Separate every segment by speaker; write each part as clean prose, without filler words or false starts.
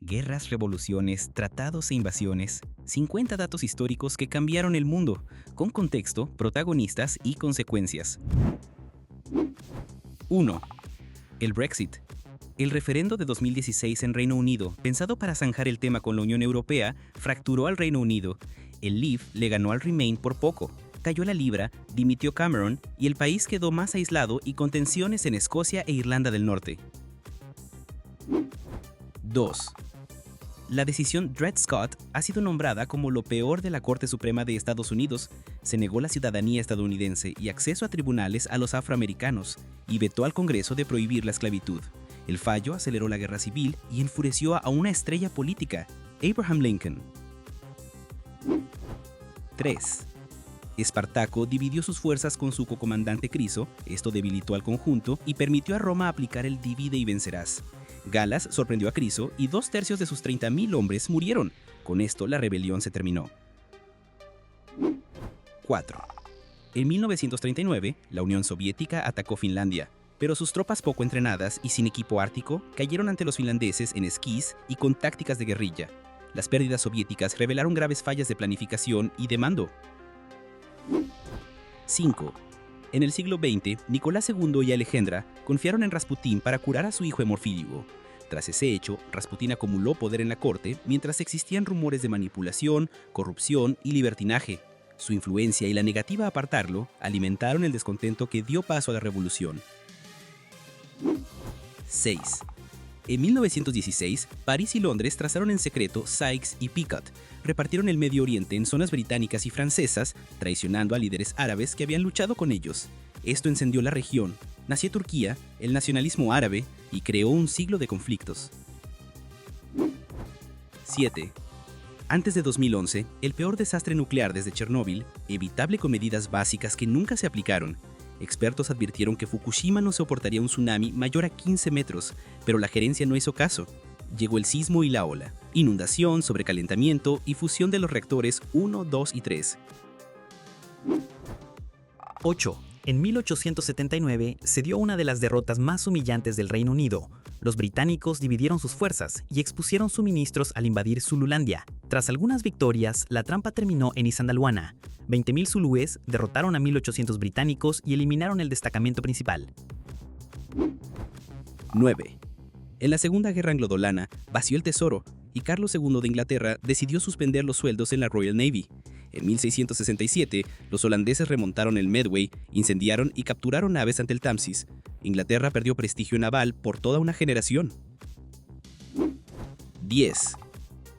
Speaker 1: Guerras, revoluciones, tratados e invasiones. 50 datos históricos que cambiaron el mundo, con contexto, protagonistas y consecuencias. 1. El Brexit. El referendo de 2016 en Reino Unido, pensado para zanjar el tema con la Unión Europea, fracturó al Reino Unido. El Leave le ganó al Remain por poco. Cayó la libra, dimitió Cameron y el país quedó más aislado y con tensiones en Escocia e Irlanda del Norte. 2. La decisión Dred Scott ha sido nombrada como lo peor de la Corte Suprema de Estados Unidos. Se negó la ciudadanía estadounidense y acceso a tribunales a los afroamericanos y vetó al Congreso de prohibir la esclavitud. El fallo aceleró la guerra civil y enfureció a una estrella política, Abraham Lincoln. 3. Espartaco dividió sus fuerzas con su cocomandante Criso, esto debilitó al conjunto y permitió a Roma aplicar el divide y vencerás. Galas sorprendió a Criso y 2/3 de sus 30.000 hombres murieron. Con esto la rebelión se terminó. 4. En 1939, la Unión Soviética atacó Finlandia, pero sus tropas poco entrenadas y sin equipo ártico cayeron ante los finlandeses en esquís y con tácticas de guerrilla. Las pérdidas soviéticas revelaron graves fallas de planificación y de mando. 5. En el siglo XX, Nicolás II y Alejandra confiaron en Rasputín para curar a su hijo hemofílico. Tras ese hecho, Rasputín acumuló poder en la corte mientras existían rumores de manipulación, corrupción y libertinaje. Su influencia y la negativa a apartarlo alimentaron el descontento que dio paso a la revolución. 6. En 1916, París y Londres trazaron en secreto Sykes y Picot. Repartieron el Medio Oriente en zonas británicas y francesas, traicionando a líderes árabes que habían luchado con ellos. Esto encendió la región, nació Turquía, el nacionalismo árabe y creó un siglo de conflictos. 7. Antes de 2011, el peor desastre nuclear desde Chernóbil, evitable con medidas básicas que nunca se aplicaron. Expertos advirtieron que Fukushima no soportaría un tsunami mayor a 15 metros, pero la gerencia no hizo caso. Llegó el sismo y la ola, inundación, sobrecalentamiento y fusión de los reactores 1, 2 y 3.
Speaker 2: 8. En 1879 se dio una de las derrotas más humillantes del Reino Unido. Los británicos dividieron sus fuerzas y expusieron suministros al invadir Zululandia. Tras algunas victorias, la trampa terminó en Isandlwana. 20.000 zulúes derrotaron a 1.800 británicos y eliminaron el destacamento principal.
Speaker 1: 9. En la Segunda Guerra Anglo-Dolana vació el tesoro y Carlos II de Inglaterra decidió suspender los sueldos en la Royal Navy. En 1667, los holandeses remontaron el Medway, incendiaron y capturaron naves ante el Támesis. Inglaterra perdió prestigio naval por toda una generación. 10.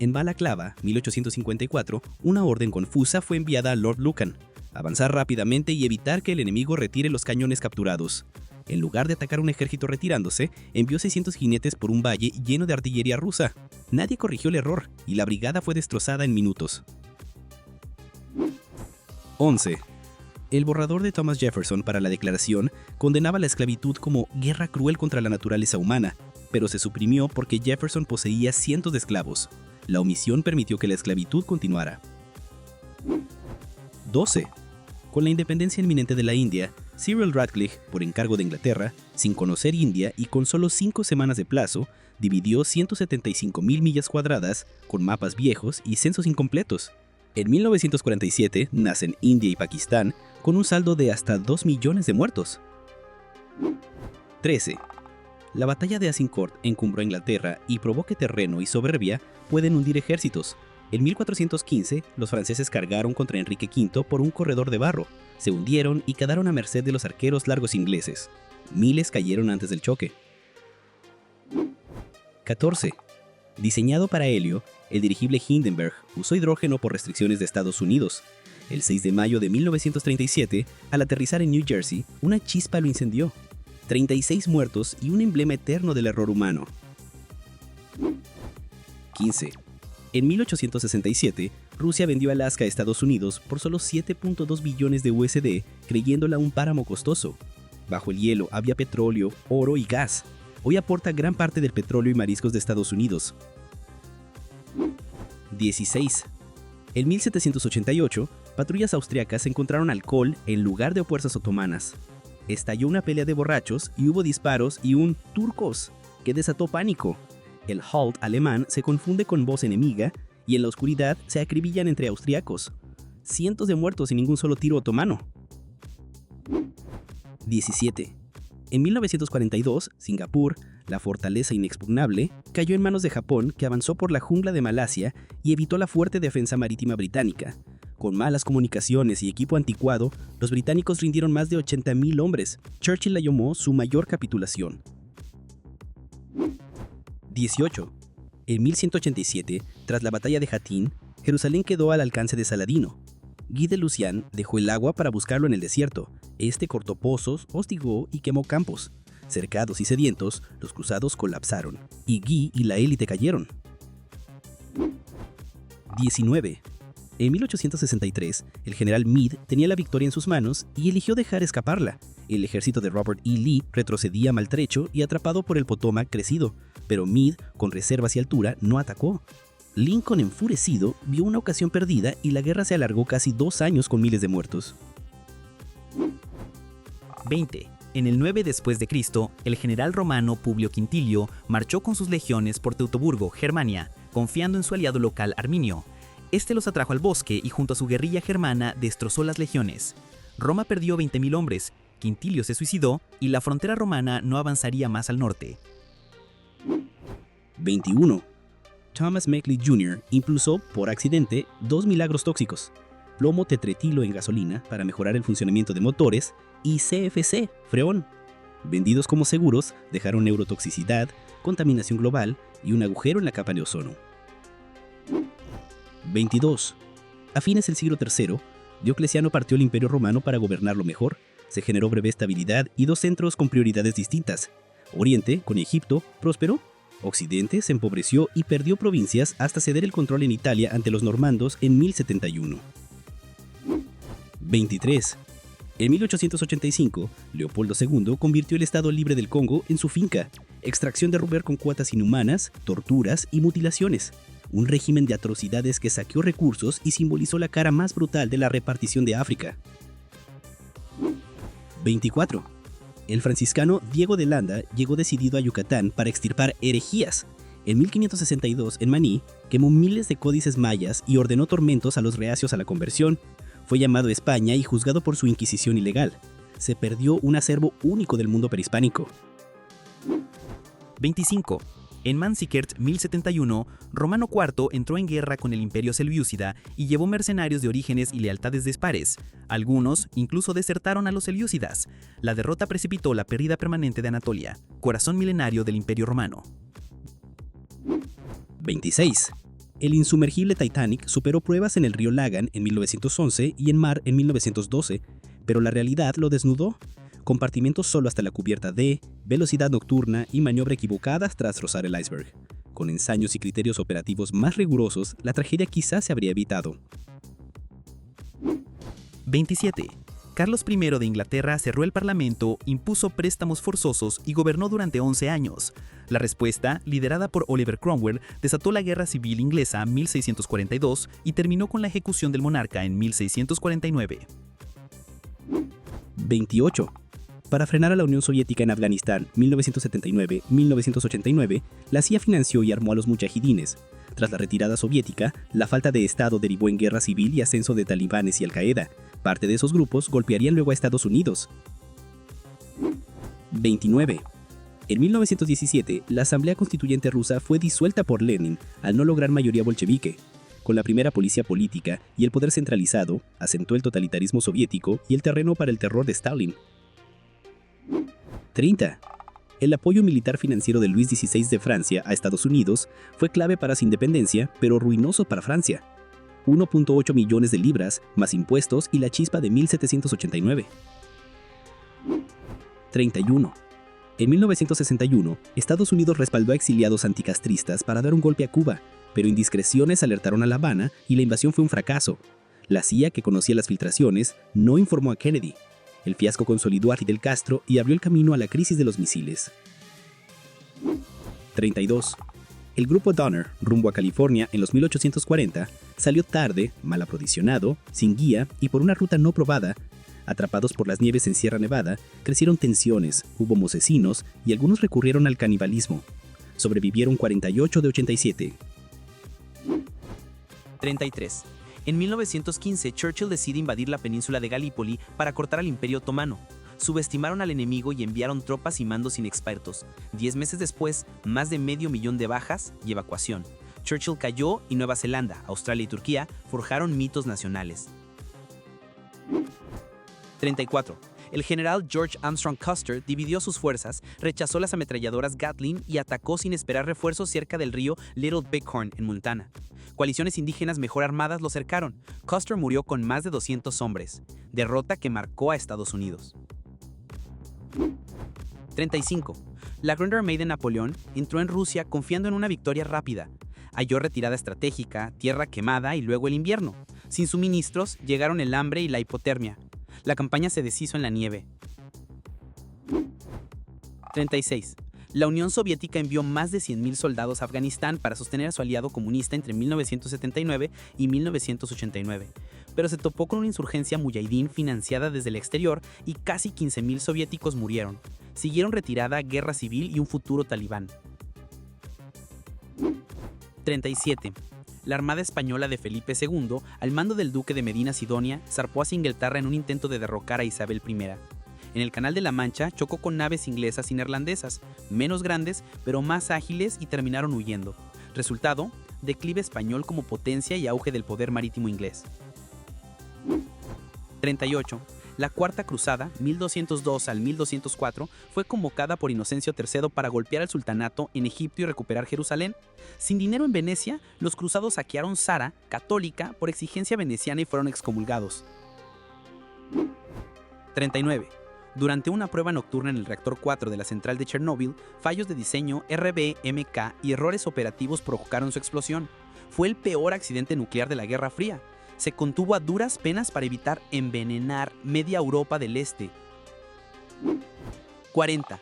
Speaker 1: En Balaclava, 1854, una orden confusa fue enviada a Lord Lucan: avanzar rápidamente y evitar que el enemigo retire los cañones capturados. En lugar de atacar un ejército retirándose, envió 600 jinetes por un valle lleno de artillería rusa. Nadie corrigió el error y la brigada fue destrozada en minutos. 11. El borrador de Thomas Jefferson para la Declaración condenaba la esclavitud como guerra cruel contra la naturaleza humana, pero se suprimió porque Jefferson poseía cientos de esclavos. La omisión permitió que la esclavitud continuara. 12. Con la independencia inminente de la India, Cyril Radcliffe, por encargo de Inglaterra, sin conocer India y con solo 5 semanas de plazo, dividió 175.000 millas cuadradas con mapas viejos y censos incompletos. En 1947 nacen India y Pakistán con un saldo de hasta 2 millones de muertos. 13. La batalla de Azincourt encumbró a Inglaterra y probó que terreno y soberbia pueden hundir ejércitos. En 1415, los franceses cargaron contra Enrique V por un corredor de barro. Se hundieron y quedaron a merced de los arqueros largos ingleses. Miles cayeron antes del choque. 14. Diseñado para helio, el dirigible Hindenburg usó hidrógeno por restricciones de Estados Unidos. El 6 de mayo de 1937, al aterrizar en New Jersey, una chispa lo incendió. 36 muertos y un emblema eterno del error humano. 15. En 1867, Rusia vendió Alaska a Estados Unidos por solo 7.2 billones de USD, creyéndola un páramo costoso. Bajo el hielo había petróleo, oro y gas. Hoy aporta gran parte del petróleo y mariscos de Estados Unidos. 16. En 1788, patrullas austriacas encontraron alcohol en lugar de fuerzas otomanas. Estalló una pelea de borrachos y hubo disparos y un «turcos» que desató pánico. El Halt alemán se confunde con voz enemiga y en la oscuridad se acribillan entre austriacos. Cientos de muertos y ningún solo tiro otomano. 17. En 1942, Singapur, la fortaleza inexpugnable, cayó en manos de Japón, que avanzó por la jungla de Malasia y evitó la fuerte defensa marítima británica. Con malas comunicaciones y equipo anticuado, los británicos rindieron más de 80.000 hombres. Churchill la llamó su mayor capitulación. 18. En 1187, tras la batalla de Hattin, Jerusalén quedó al alcance de Saladino. Guy de Lusignan dejó el agua para buscarlo en el desierto. Este cortó pozos, hostigó y quemó campos. Cercados y sedientos, los cruzados colapsaron, y Guy y la élite cayeron. 19. En 1863, el general Meade tenía la victoria en sus manos y eligió dejar escaparla. El ejército de Robert E. Lee retrocedía maltrecho y atrapado por el Potomac crecido, pero Meade, con reservas y altura, no atacó. Lincoln, enfurecido, vio una ocasión perdida y la guerra se alargó casi 2 años con miles de muertos.
Speaker 2: 20. En el 9 después de Cristo, el general romano Publio Quintilio marchó con sus legiones por Teutoburgo, Germania, confiando en su aliado local Arminio. Este los atrajo al bosque y junto a su guerrilla germana destrozó las legiones. Roma perdió 20.000 hombres, Quintilio se suicidó y la frontera romana no avanzaría más al norte.
Speaker 1: 21. Thomas Mackley Jr. impulsó, por accidente, 2 milagros tóxicos: plomo tetretilo en gasolina para mejorar el funcionamiento de motores y CFC, freón. Vendidos como seguros, dejaron neurotoxicidad, contaminación global y un agujero en la capa de ozono. 22. A fines del siglo III, Diocleciano partió el Imperio Romano para gobernarlo mejor. Se generó breve estabilidad y 2 centros con prioridades distintas. Oriente, con Egipto, prosperó. Occidente se empobreció y perdió provincias hasta ceder el control en Italia ante los normandos en 1071. 23. En 1885, Leopoldo II convirtió el Estado Libre del Congo en su finca. Extracción de rubber con cuotas inhumanas, torturas y mutilaciones. Un régimen de atrocidades que saqueó recursos y simbolizó la cara más brutal de la repartición de África. 24. El franciscano Diego de Landa llegó decidido a Yucatán para extirpar herejías. En 1562, en Maní, quemó miles de códices mayas y ordenó tormentos a los reacios a la conversión. Fue llamado a España y juzgado por su inquisición ilegal. Se perdió un acervo único del mundo prehispánico.
Speaker 2: 25. En Manzikert 1071, Romano IV entró en guerra con el Imperio Selyúcida y llevó mercenarios de orígenes y lealtades dispares. Algunos incluso desertaron a los selyúcidas. La derrota precipitó la pérdida permanente de Anatolia, corazón milenario del Imperio Romano.
Speaker 1: 26. El insumergible Titanic superó pruebas en el río Lagan en 1911 y en mar en 1912, pero la realidad lo desnudó. Compartimentos solo hasta la cubierta D, velocidad nocturna y maniobra equivocadas tras rozar el iceberg. Con ensayos y criterios operativos más rigurosos, la tragedia quizás se habría evitado.
Speaker 2: 27. Carlos I de Inglaterra cerró el parlamento, impuso préstamos forzosos y gobernó durante 11 años. La respuesta, liderada por Oliver Cromwell, desató la Guerra Civil Inglesa 1642 y terminó con la ejecución del monarca en 1649.
Speaker 1: 28. Para frenar a la Unión Soviética en Afganistán 1979-1989, la CIA financió y armó a los mujahidines. Tras la retirada soviética, la falta de Estado derivó en guerra civil y ascenso de talibanes y Al-Qaeda. Parte de esos grupos golpearían luego a Estados Unidos. 29. En 1917, la Asamblea Constituyente rusa fue disuelta por Lenin al no lograr mayoría bolchevique. Con la primera policía política y el poder centralizado, asentó el totalitarismo soviético y el terreno para el terror de Stalin. 30. El apoyo militar financiero de Luis XVI de Francia a Estados Unidos fue clave para su independencia, pero ruinoso para Francia. 1.8 millones de libras, más impuestos y la chispa de 1789. 31. En 1961, Estados Unidos respaldó a exiliados anticastristas para dar un golpe a Cuba, pero indiscreciones alertaron a La Habana y la invasión fue un fracaso. La CIA, que conocía las filtraciones, no informó a Kennedy. El fiasco consolidó a Fidel Castro y abrió el camino a la crisis de los misiles. 32. El grupo Donner, rumbo a California en los 1840, salió tarde, mal aprovisionado, sin guía y por una ruta no probada. Atrapados por las nieves en Sierra Nevada, crecieron tensiones, hubo mocesinos y algunos recurrieron al canibalismo. Sobrevivieron 48 de 87.
Speaker 3: 33. En 1915, Churchill decide invadir la península de Galípoli para cortar al Imperio Otomano. Subestimaron al enemigo y enviaron tropas y mandos inexpertos. 10 meses después, más de 500.000 de bajas y evacuación. Churchill cayó y Nueva Zelanda, Australia y Turquía forjaron mitos nacionales. 34. El general George Armstrong Custer dividió sus fuerzas, rechazó las ametralladoras Gatling y atacó sin esperar refuerzos cerca del río Little Bighorn en Montana. Coaliciones indígenas mejor armadas lo cercaron. Custer murió con más de 200 hombres, derrota que marcó a Estados Unidos. 35. La Grande Armée de Napoleón entró en Rusia confiando en una victoria rápida. Halló retirada estratégica, tierra quemada y luego el invierno. Sin suministros, llegaron el hambre y la hipotermia. La campaña se deshizo en la nieve. 36. La Unión Soviética envió más de 100.000 soldados a Afganistán para sostener a su aliado comunista entre 1979 y 1989, pero se topó con una insurgencia muyahidín financiada desde el exterior y casi 15.000 soviéticos murieron. Siguieron retirada, guerra civil y un futuro talibán. 37. La Armada Española de Felipe II, al mando del duque de Medina Sidonia, zarpó hacia Inglaterra en un intento de derrocar a Isabel I. En el Canal de la Mancha chocó con naves inglesas y neerlandesas, menos grandes pero más ágiles y terminaron huyendo. Resultado, declive español como potencia y auge del poder marítimo inglés. 38. La Cuarta Cruzada, 1202 al 1204, fue convocada por Inocencio III para golpear al sultanato en Egipto y recuperar Jerusalén. Sin dinero en Venecia, los cruzados saquearon Zara, católica, por exigencia veneciana y fueron excomulgados. 39. Durante una prueba nocturna en el reactor 4 de la central de Chernóbil, fallos de diseño, RBMK y errores operativos provocaron su explosión. Fue el peor accidente nuclear de la Guerra Fría. Se contuvo a duras penas para evitar envenenar media Europa del Este. 40.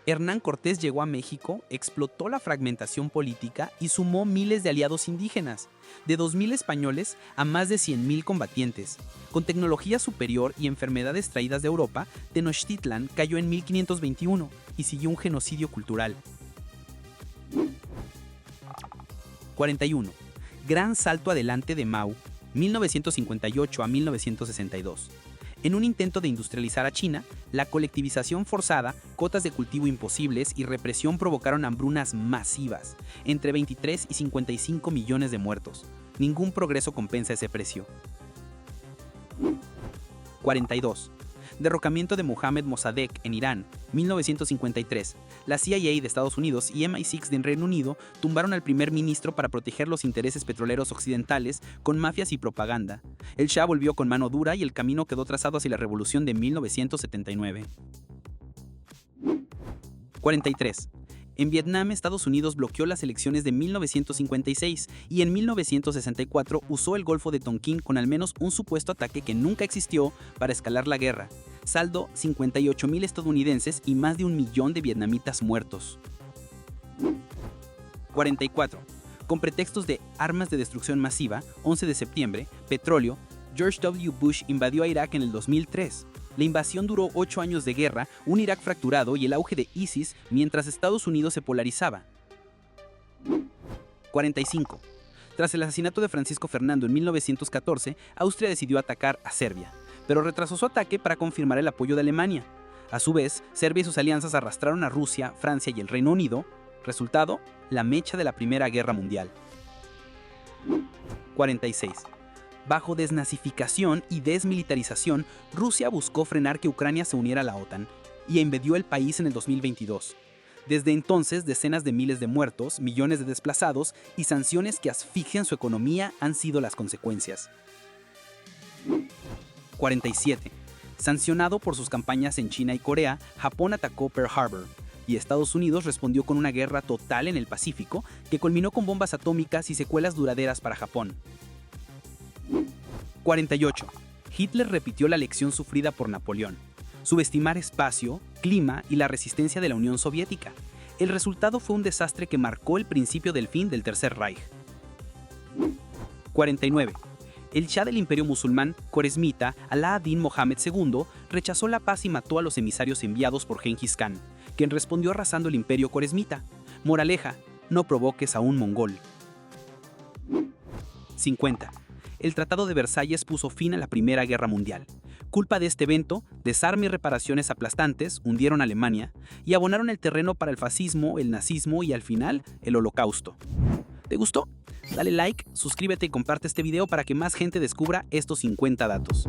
Speaker 3: Hernán Cortés llegó a México, explotó la fragmentación política y sumó miles de aliados indígenas, de 2.000 españoles a más de 100.000 combatientes. Con tecnología superior y enfermedades traídas de Europa, Tenochtitlan cayó en 1521 y siguió un genocidio cultural. 41. Gran salto adelante de Mao, 1958 a 1962. En un intento de industrializar a China, la colectivización forzada, cotas de cultivo imposibles y represión provocaron hambrunas masivas, entre 23 y 55 millones de muertos. Ningún progreso compensa ese precio. 42. Derrocamiento de Mohammad Mossadegh en Irán, 1953. La CIA de Estados Unidos y MI6 del Reino Unido tumbaron al primer ministro para proteger los intereses petroleros occidentales con mafias y propaganda. El Shah volvió con mano dura y el camino quedó trazado hacia la revolución de 1979. 43. En Vietnam, Estados Unidos bloqueó las elecciones de 1956 y en 1964 usó el Golfo de Tonkin con al menos un supuesto ataque que nunca existió para escalar la guerra. Saldo, 58.000 estadounidenses y más de 1 millón de vietnamitas muertos. 44. Con pretextos de armas de destrucción masiva, 11 de septiembre, petróleo, George W. Bush invadió a Irak en el 2003. La invasión duró 8 años de guerra, un Irak fracturado y el auge de ISIS mientras Estados Unidos se polarizaba. 45. Tras el asesinato de Francisco Fernando en 1914, Austria decidió atacar a Serbia, pero retrasó su ataque para confirmar el apoyo de Alemania. A su vez, Serbia y sus alianzas arrastraron a Rusia, Francia y el Reino Unido. Resultado, la mecha de la Primera Guerra Mundial. 46. Bajo desnazificación y desmilitarización, Rusia buscó frenar que Ucrania se uniera a la OTAN y invadió el país en el 2022. Desde entonces, decenas de miles de muertos, millones de desplazados y sanciones que asfixian su economía han sido las consecuencias. 47. Sancionado por sus campañas en China y Corea, Japón atacó Pearl Harbor y Estados Unidos respondió con una guerra total en el Pacífico que culminó con bombas atómicas y secuelas duraderas para Japón. 48. Hitler repitió la lección sufrida por Napoleón: subestimar espacio, clima y la resistencia de la Unión Soviética. El resultado fue un desastre que marcó el principio del fin del Tercer Reich. 49. El Shah del Imperio Musulmán, Khorezmita, Alá ad-Din Mohammed II, rechazó la paz y mató a los emisarios enviados por Gengis Khan, quien respondió arrasando el Imperio Khorezmita. Moraleja, no provoques a un mongol. 50. El Tratado de Versalles puso fin a la Primera Guerra Mundial. Culpa de este evento, desarme y reparaciones aplastantes hundieron a Alemania y abonaron el terreno para el fascismo, el nazismo y al final, el Holocausto. ¿Te gustó? Dale like, suscríbete y comparte este video para que más gente descubra estos 50 datos.